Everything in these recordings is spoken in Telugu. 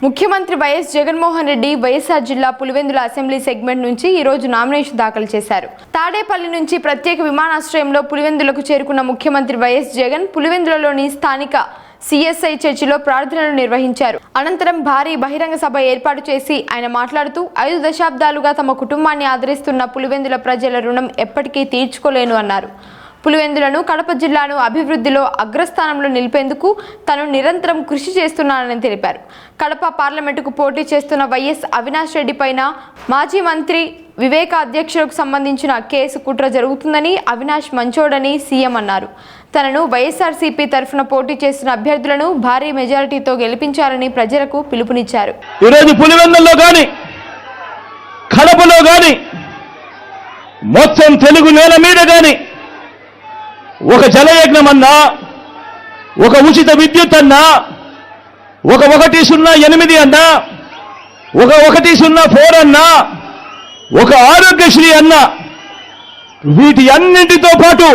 ముఖ్యమంత్రి వైఎస్ జగన్మోహన్ రెడ్డి వైఎస్ఆర్ జిల్లా పులివెందుల అసెంబ్లీ సెగ్మెంట్ నుంచి ఈ రోజు నామినేషన్ దాఖలు చేశారు. తాడేపల్లి నుంచి ప్రత్యేక విమానాశ్రయంలో పులివెందులకు చేరుకున్న ముఖ్యమంత్రి వైఎస్ జగన్ పులివెందులలోని స్థానిక సిఎస్ఐ చర్చిలో ప్రార్థనలు నిర్వహించారు. అనంతరం భారీ బహిరంగ సభ ఏర్పాటు చేసి ఆయన మాట్లాడుతూ 5 దశాబ్దాలుగా తమ కుటుంబాన్ని ఆదరిస్తున్న పులివెందుల ప్రజల రుణం ఎప్పటికీ తీర్చుకోలేను అన్నారు. పులివెందులను కడప జిల్లాను అభివృద్ధిలో అగ్రస్థానంలో నిలిపేందుకు తాను నిరంతరం కృషి చేస్తున్నానని తెలిపారు. కడప పార్లమెంటుకు పోటీ చేస్తున్న వైఎస్ అవినాష్ రెడ్డి పైన మాజీ మంత్రి వివేక అధ్యక్షులకు సంబంధించిన కేసు కుట్ర జరుగుతుందని, అవినాష్ మంచోడని సీఎం అన్నారు. తనను వైఎస్ఆర్సీపీ తరఫున పోటీ చేస్తున్న అభ్యర్థులను భారీ మెజారిటీతో గెలిపించాలని ప్రజలకు పిలుపునిచ్చారు. ఈరోజు పులివెందుల్లో గాని కడపలో గాని మొత్తం తెలుగు నేల మీద గాని ఒక జలయజ్ఞం అన్నా, ఒక ఉచిత విద్యుత్ అన్నా, ఒక 108 అన్నా, ఒక 104 అన్నా, ఒక ఆరోగ్యశ్రీ అన్నా, వీటి అన్నింటితో పాటు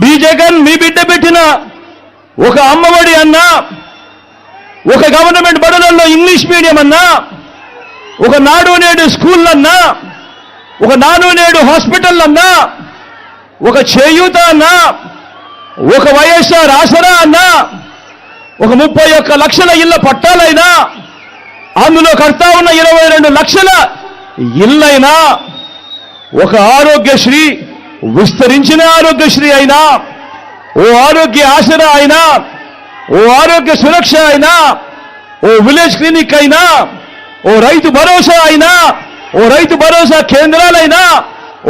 మీ జగన్ మీ బిడ్డ పెట్టిన ఒక అమ్మఒడి అన్నా, ఒక గవర్నమెంట్ బడులలో ఇంగ్లీష్ మీడియం అన్నా, ఒక నాడు నేడు స్కూల్ అన్నా, ఒక నాడు నేడు హాస్పిటల్ అన్నా, ఒక చేయూత అన్నా, ఒక వైఎస్ఆర్ ఆసరా అన్నా, ఒక 31 లక్షల ఇళ్ల పట్టాలైనా, అందులో కడతా ఉన్న 22 లక్షల ఇళ్లైనా, ఒక ఆరోగ్యశ్రీ విస్తరించిన ఆరోగ్యశ్రీ అయినా, ఓ ఆరోగ్య ఆసరా అయినా, ఓ ఆరోగ్య సురక్ష అయినా, ఓ విలేజ్ క్లినిక్ అయినా, ఓ రైతు భరోసా అయినా, ఓ రైతు భరోసా కేంద్రాలైనా,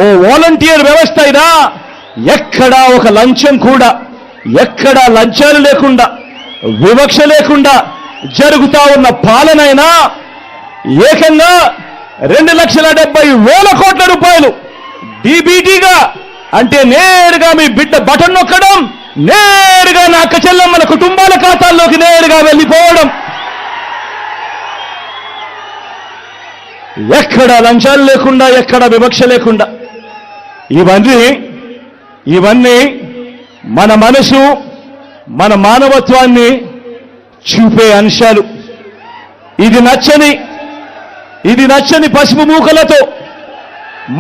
ఓ వాలంటీర్ వ్యవస్థ అయినా, ఎక్కడా ఒక లంచం కూడా, ఎక్కడా లంచాలు లేకుండా, వివక్ష లేకుండా జరుగుతా ఉన్న పాలనైనా, ఏకంగా 2,70,000 కోట్ల రూపాయలు డీబీటీగా, అంటే నేరుగా మీ బిడ్డ బటన్ నొక్కడం, నేరుగా నా అక్క చెల్లెమ్మల కుటుంబాల ఖాతాల్లోకి నేరుగా వెళ్ళిపోవడం, ఎక్కడా లంచాలు లేకుండా, ఎక్కడా వివక్ష లేకుండా, ఇవన్నీ మన మనసు, మన మానవత్వాన్ని చూపే అంశాలు. ఇది నచ్చని పసుపు మూకలతో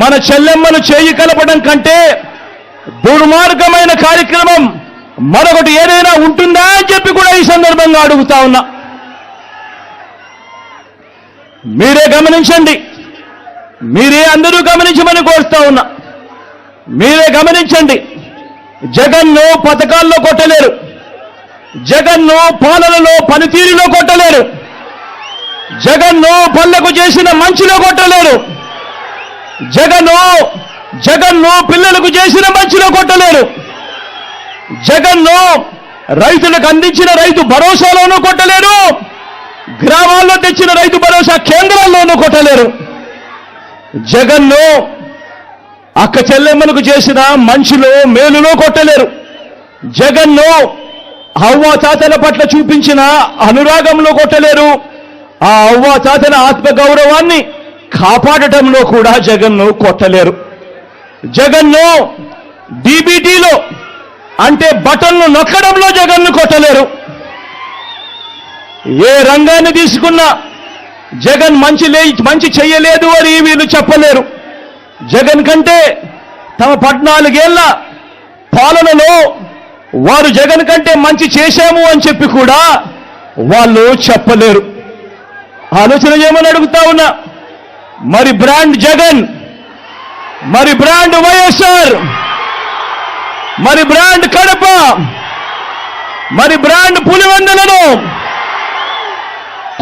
మన చెల్లెమ్మలు చేయి కలపడం కంటే దుర్మార్గమైన కార్యక్రమం మరొకటి ఏదైనా ఉంటుందా అని చెప్పి కూడా ఈ సందర్భంగా అడుగుతా ఉన్నా. మీరే గమనించండి, మీరే అందరూ గమనించమని కోరుతా ఉన్నా. మీరే గమనించండి, జగన్ను పథకాల్లో కొట్టలేరు, జగన్ను పాలనలో పనితీరులో కొట్టలేరు, జగన్ను పల్లెకు చేసిన మంచిలో కొట్టలేరు, జగన్ను పిల్లలకు చేసిన మంచిలో కొట్టలేరు, జగన్ను రైతులకు అందించిన రైతు భరోసాలోనూ కొట్టలేరు, గ్రామాల్లో తెచ్చిన రైతు భరోసా కేంద్రాల్లోనూ కొట్టలేరు. జగన్ను అక్క చెల్లెమ్మలకు చేసిన మంచిలో మేలులో కొట్టలేరు. జగన్ను అవ్వ తాతల పట్ల చూపించిన అనురాగంలో కొట్టలేరు. ఆ అవ్వ తాతల ఆత్మగౌరవాన్ని కాపాడటంలో కూడా జగన్ను కొట్టలేరు. జగన్ను డీబీటీలో, అంటే బటన్ను నొక్కడంలో జగన్ను కొట్టలేరు. ఏ రంగాన్ని తీసుకున్నా జగన్ మంచి చెయ్యలేదు అని వీళ్ళు చెప్పలేరు. జగన్ కంటే తమ 14 ఏళ్ల పాలనలో వారు జగన్ కంటే మంచి చేశాము అని చెప్పి కూడా వాళ్ళు చెప్పలేరు. ఆలోచన చేయమని అడుగుతా ఉన్నా. మరి బ్రాండ్ జగన్, మరి బ్రాండ్ వైఎస్ఆర్, మరి బ్రాండ్ కడప, మరి బ్రాండ్ పులివెందులను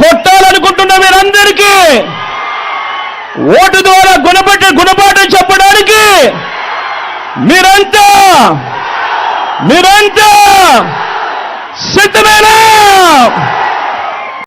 కొట్టాలనుకుంటున్న మీరందరికీ ఓటు ద్వారా గుణపాఠం చెప్పడానికి మీరంతా సిద్ధమేనా?